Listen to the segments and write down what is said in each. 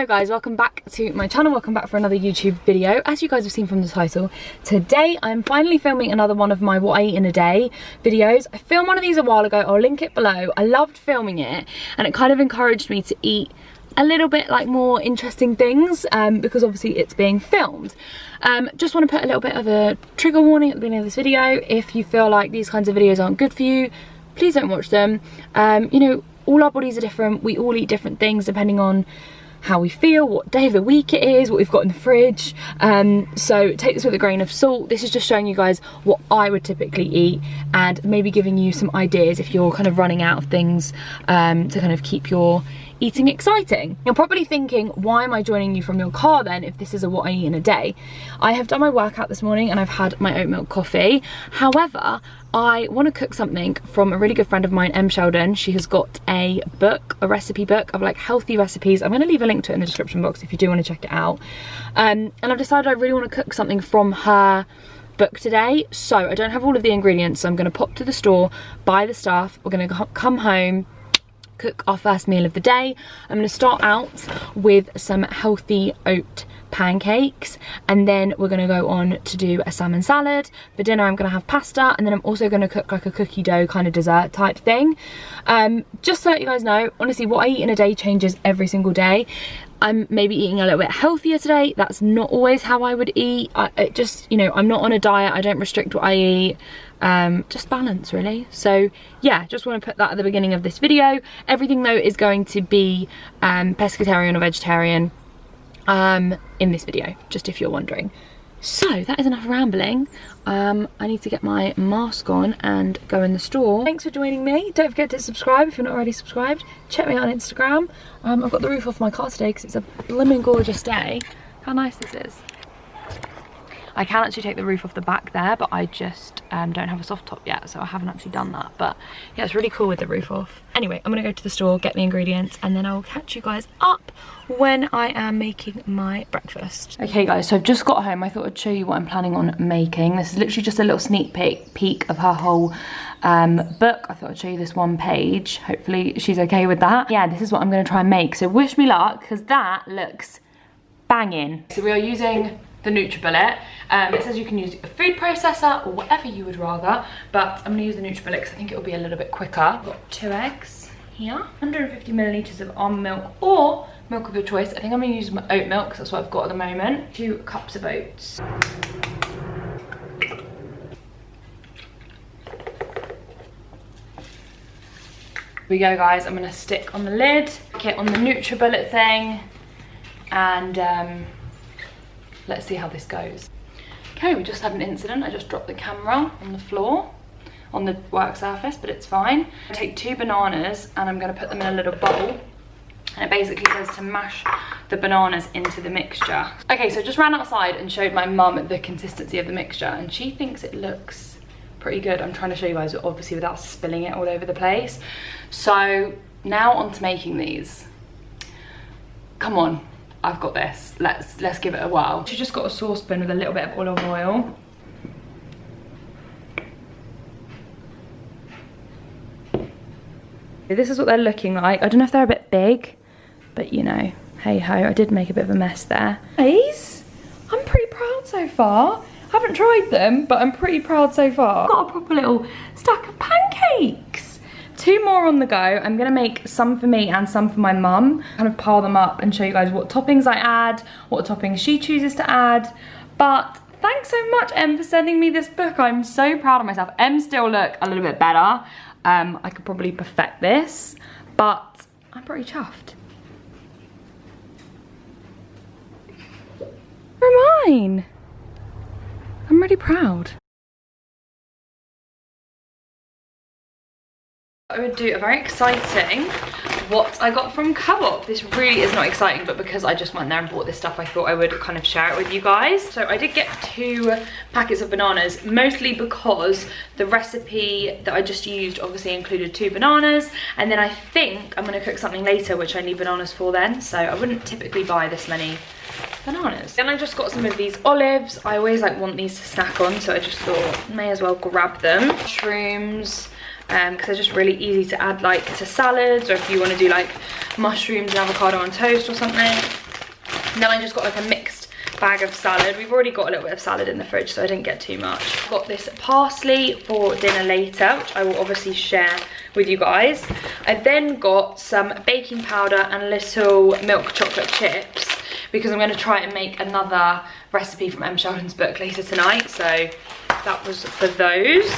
Hello guys, welcome back to my channel, welcome back for another YouTube video. As you guys have seen from the title, today I'm finally filming another one of my what I eat in a day videos. I filmed one of these a while ago, I'll link it below. I loved filming it and it kind of encouraged me to eat a little bit like more interesting things because obviously it's being filmed. Just want to put a little bit of a trigger warning at the beginning of this video. If you feel like these kinds of videos aren't good for you, please don't watch them. You know, all our bodies are different, we all eat different things depending on how we feel, what day of the week it is, what we've got in the fridge, so take this with a grain of salt. This is just showing you guys what I would typically eat and maybe giving you some ideas if you're kind of running out of things to kind of keep your eating exciting. You're probably thinking, why am I joining you from your car then if this is a what I eat in a day? I have done my workout this morning and I've had my oat milk coffee. However, I want to cook something from a really good friend of mine, Em Sheldon. She has got a book, a recipe book of like healthy recipes. I'm going to leave a link to it in the description box if you do want to check it out. And I've decided I really want to cook something from her book today. So I don't have all of the ingredients, so I'm going to pop to the store, buy the stuff. We're going to come home, cook our first meal of the day. I'm going to start out with some healthy oat pancakes and then we're going to go on to do a salmon salad. For dinner I'm going to have pasta and then I'm also going to cook like a cookie dough kind of dessert type thing. Just to let you guys know, honestly what I eat in a day changes every single day. I'm maybe eating a little bit healthier today. That's not always how I would eat. It just, you know, I'm not on a diet, I don't restrict what I eat. Just balance really. So yeah, just want to put that at the beginning of this video. Everything though is going to be pescatarian or vegetarian in this video, just if you're wondering. So that is enough rambling. I need to get my mask on and go in the store. Thanks for joining me. Don't forget to subscribe if you're not already subscribed. Check me out on Instagram. I've got the roof off my car today because it's a blooming gorgeous day. How nice this is. I can actually take the roof off the back there, but I just don't have a soft top yet, so I haven't actually done that. But yeah, it's really cool with the roof off. Anyway, I'm gonna go to the store, get the ingredients, and then I will catch you guys up when I am making my breakfast. Okay guys, so I've just got home. I thought I'd show you what I'm planning on making. This is literally just a little sneak peek of her whole book. I thought I'd show you this one page. Hopefully she's okay with that. Yeah, this is what I'm gonna try and make. So wish me luck, because that looks banging. So we are using the NutriBullet. It says you can use a food processor or whatever you would rather, but I'm gonna use the NutriBullet because I think it'll be a little bit quicker. I've got 2 eggs here, 150 milliliters of almond milk or milk of your choice. I think I'm gonna use my oat milk because that's what I've got at the moment. 2 cups of oats. Here we go guys, I'm gonna stick on the lid, get on the NutriBullet thing, and let's see how this goes. Okay, we just had an incident. I just dropped the camera on the floor, on the work surface, but it's fine. I take 2 bananas and I'm gonna put them in a little bowl. And it basically says to mash the bananas into the mixture. Okay, so I just ran outside and showed my mum the consistency of the mixture and she thinks it looks pretty good. I'm trying to show you guys, obviously without spilling it all over the place. So now on to making these. Come on. I've got this. Let's give it a whirl. She just got a saucepan with a little bit of olive oil. This is what they're looking like. I don't know if they're a bit big, but you know, hey ho, I did make a bit of a mess there. Guys, I'm pretty proud so far. I haven't tried them, but I'm pretty proud so far. I've got a proper little stack of pancakes. 2 more on the go. I'm gonna make some for me and some for my mum. Kind of pile them up and show you guys what toppings I add, what toppings she chooses to add. But thanks so much, Em, for sending me this book. I'm so proud of myself. Em still look a little bit better. I could probably perfect this, but I'm pretty chuffed. They're mine. I'm really proud. I would do a very exciting what I got from Co-op. This really is not exciting, but because I just went there and bought this stuff, I thought I would kind of share it with you guys. So I did get 2 packets of bananas, mostly because the recipe that I just used obviously included 2 bananas, and then I think I'm gonna cook something later which I need bananas for then, so I wouldn't typically buy this many bananas. Then I just got some of these olives. I always like want these to snack on, so I just thought may as well grab them. Mushrooms, because they're just really easy to add like to salads, or if you want to do like mushrooms and avocado on toast or something. And then I just got like a mixed bag of salad. We've already got a little bit of salad in the fridge, so I didn't get too much. Got this parsley for dinner later, which I will obviously share with you guys. I then got some baking powder and little milk chocolate chips, because I'm going to try and make another recipe from Em Sheldon's book later tonight, so that was for those.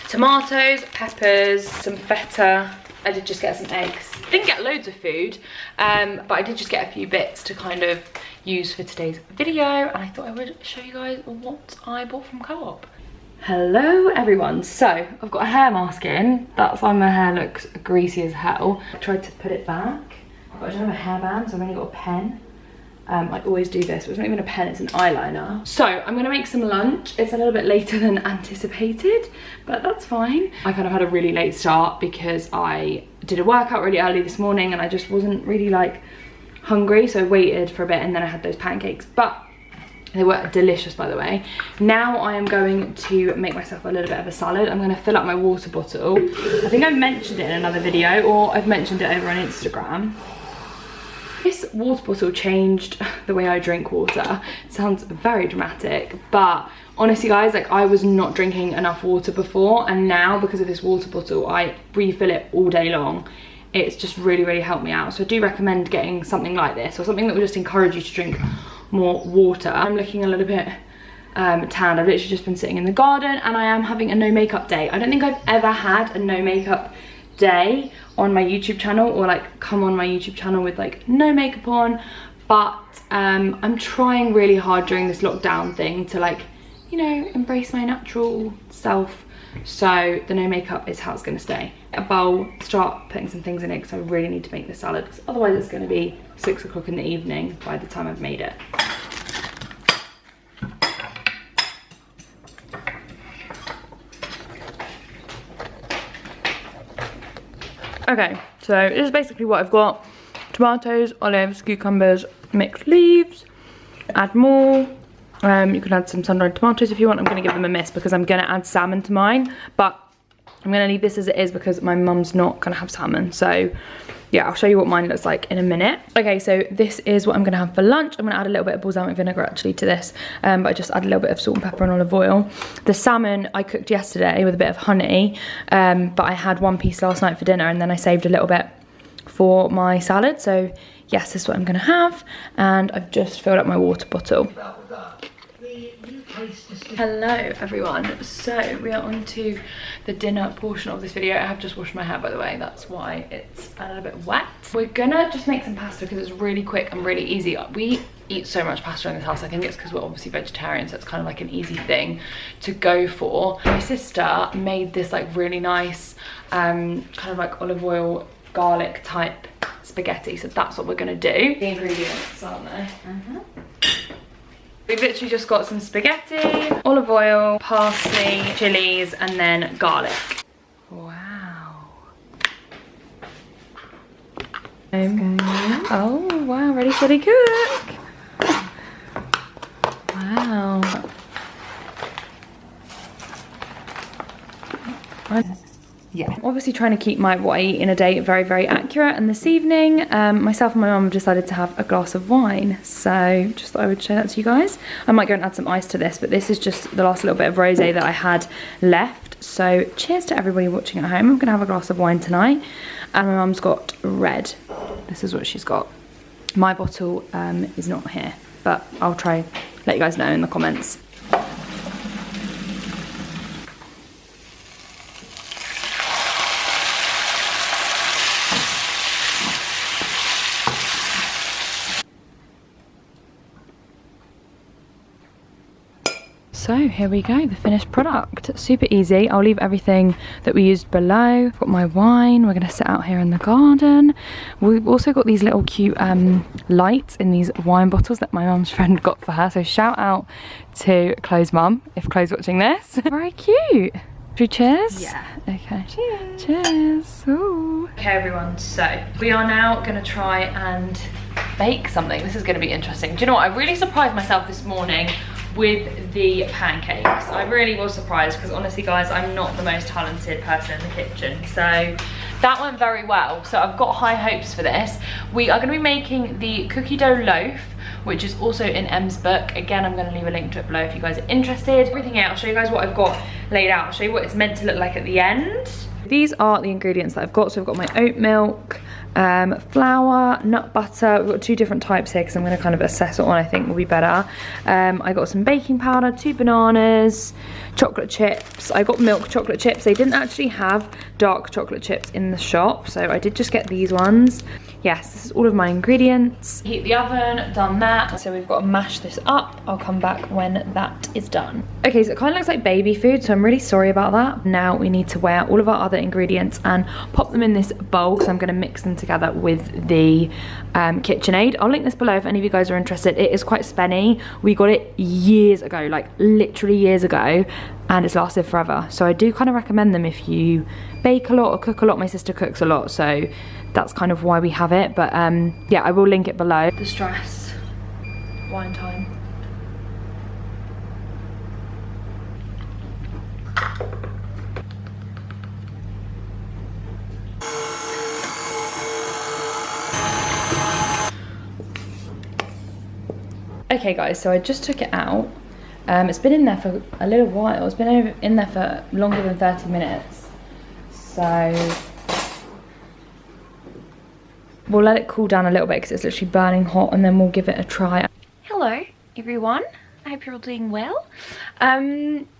Tomatoes, peppers, some feta. I did just get some eggs. Didn't get loads of food, but I did just get a few bits to kind of use for today's video, and I thought I would show you guys what I bought from Co-op. Hello everyone, so I've got a hair mask in. That's why my hair looks greasy as hell. I tried to put it back, but I don't have a hairband, so I've only got a pen. I always do this, but it's not even a pen, it's an eyeliner. So I'm gonna make some lunch. It's a little bit later than anticipated, but that's fine. I kind of had a really late start because I did a workout really early this morning and I just wasn't really like hungry, so I waited for a bit and then I had those pancakes, but they were delicious, by the way. Now I am going to make myself a little bit of a salad. I'm gonna fill up my water bottle. I think I mentioned it in another video, or I've mentioned it over on Instagram. This water bottle changed the way I drink water. It sounds very dramatic, but honestly guys, like I was not drinking enough water before, and now because of this water bottle, I refill it all day long. It's just really helped me out. So I do recommend getting something like this, or something that will just encourage you to drink more water. I'm looking a little bit tanned. I've literally just been sitting in the garden, and I am having a no makeup day. I don't think I've ever had a no makeup day on my YouTube channel, or like come on my YouTube channel with like no makeup on, but I'm trying really hard during this lockdown thing to, like, you know, embrace my natural self. So the no makeup is how it's going to stay. A bowl, start putting some things in it, because I really need to make the salad, because otherwise it's going to be 6 o'clock in the evening by the time I've made it. Okay, so this is basically what I've got. Tomatoes, olives, cucumbers, mixed leaves. Add more. You can add some sun-dried tomatoes if you want. I'm going to give them a miss because I'm going to add salmon to mine, but I'm going to leave this as it is because my mum's not going to have salmon. So yeah, I'll show you what mine looks like in a minute. Okay, so this is what I'm going to have for lunch. I'm going to add a little bit of balsamic vinegar actually to this, but I just add a little bit of salt and pepper and olive oil. The salmon I cooked yesterday with a bit of honey, but I had one piece last night for dinner, and then I saved a little bit for my salad. So yes, this is what I'm going to have, and I've just filled up my water bottle. Hello everyone, so we are on to the dinner portion of this video. I have just washed my hair, by the way, that's why it's a little bit wet. We're gonna just make some pasta because it's really quick and really easy. We eat so much pasta in this house. I think it's because we're obviously vegetarian, so it's kind of like an easy thing to go for. My sister made this like really nice kind of like olive oil garlic type spaghetti, so that's what we're gonna do. The ingredients, aren't they? We've literally just got some spaghetti, olive oil, parsley, chilies, and then garlic. Wow. Oh wow, ready, steady, cook. Wow. Yeah. Obviously trying to keep what I eat in a day very accurate, and this evening myself and my mum have decided to have a glass of wine, so just thought I would show that to you guys. I might go and add some ice to this, but this is just the last little bit of rosé that I had left. So cheers to everybody watching at home. I'm gonna have a glass of wine tonight, and my mum's got red. This is what she's got. My bottle is not here, but I'll try let you guys know in the comments. So here we go, the finished product. Super easy. I'll leave everything that we used below. I've got my wine. We're gonna sit out here in the garden. We've also got these little cute lights in these wine bottles that my mum's friend got for her. So shout out to Chloe's mum, if Chloe's watching this. Very cute. Should we cheers? Yeah. Okay. Cheers. Cheers. Ooh. Okay everyone, so we are now gonna try and bake something. This is gonna be interesting. Do you know what? I really surprised myself this morning with the pancakes. I really was surprised because honestly guys, I'm not the most talented person in the kitchen, so that went very well. So I've got high hopes for this. We are going to be making the cookie dough loaf which is also in Em's book. Again, I'm going to leave a link to it below if you guys are interested. Everything out, I'll show you guys what I've got laid out. I'll show you what it's meant to look like at the end. These are the ingredients that I've got. So I've got my oat milk, flour, nut butter. We've got 2 different types here because I'm going to kind of assess what one I think will be better. I got some baking powder, 2 bananas, chocolate chips. I got milk chocolate chips. They didn't actually have dark chocolate chips in the shop, so I did just get these ones. Yes, this is all of my ingredients. Heat the oven, done that. So we've got to mash this up. I'll come back when that is done. Okay, so it kind of looks like baby food, so I'm really sorry about that. Now we need to weigh out all of our other ingredients and pop them in this bowl, because I'm going to mix them together with the KitchenAid. I'll link this below if any of you guys are interested. It is quite spenny. We got it years ago, like literally years ago, and it's lasted forever. So I do kind of recommend them if you bake a lot or cook a lot. My sister cooks a lot, so that's kind of why we have it. But yeah, I will link it below. The stress, wine time. Okay guys, so I just took it out. It's been in there for a little while. It's been in there for longer than 30 minutes. So we'll let it cool down a little bit because it's literally burning hot, and then we'll give it a try. Hello everyone, I hope you're all doing well.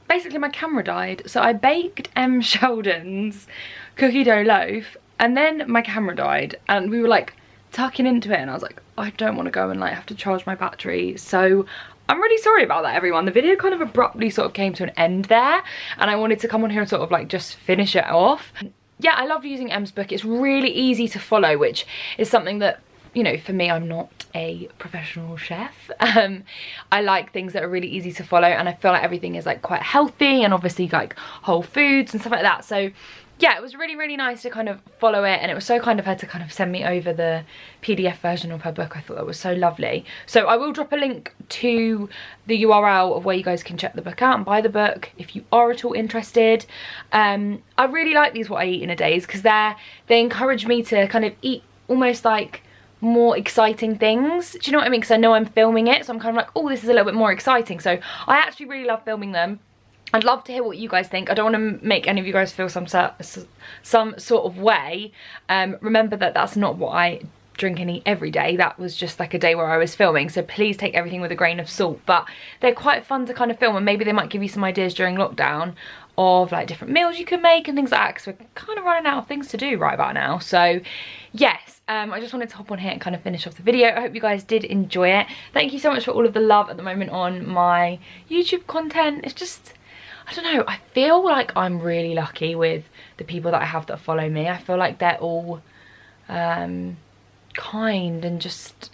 Basically my camera died, so I baked M. Sheldon's cookie dough loaf, and then my camera died, and we were like tucking into it, and I was like, I don't want to go and like have to charge my battery. So I'm really sorry about that, everyone. The video kind of abruptly sort of came to an end there, and I wanted to come on here and sort of like just finish it off. Yeah, I love using Em's book. It's really easy to follow, which is something that, you know, for me, I'm not a professional chef. I like things that are really easy to follow, and I feel like everything is like quite healthy and obviously like whole foods and stuff like that. So yeah, it was really, really nice to kind of follow it, and it was so kind of her to kind of send me over the PDF version of her book. I thought that was so lovely. So I will drop a link to the URL of where you guys can check the book out and buy the book if you are at all interested. I really like these What I Eat in a Days because they encourage me to kind of eat almost like more exciting things. Do you know what I mean? Because I know I'm filming it, so I'm kind of like, oh, this is a little bit more exciting. So I actually really love filming them. I'd love to hear what you guys think. I don't want to make any of you guys feel some sort of way. Remember that that's not what I drink and eat every day. That was just like a day where I was filming, so please take everything with a grain of salt. But they're quite fun to kind of film, and maybe they might give you some ideas during lockdown of like different meals you can make and things like that, because we're kind of running out of things to do right about now. So yes, I just wanted to hop on here and kind of finish off the video. I hope you guys did enjoy it. Thank you so much for all of the love at the moment on my YouTube content. It's just, I don't know, I feel like I'm really lucky with the people that I have that follow me. I feel like they're all kind and just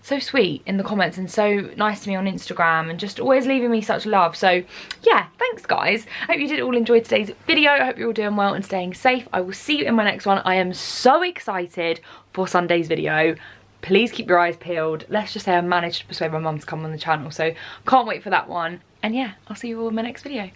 so sweet in the comments, and so nice to me on Instagram, and just always leaving me such love. So yeah, thanks guys. I hope you did all enjoy today's video. I hope you're all doing well and staying safe. I will see you in my next one. I am so excited for Sunday's video. Please keep your eyes peeled. Let's just say I managed to persuade my mum to come on the channel, so can't wait for that one. And yeah, I'll see you all in my next video.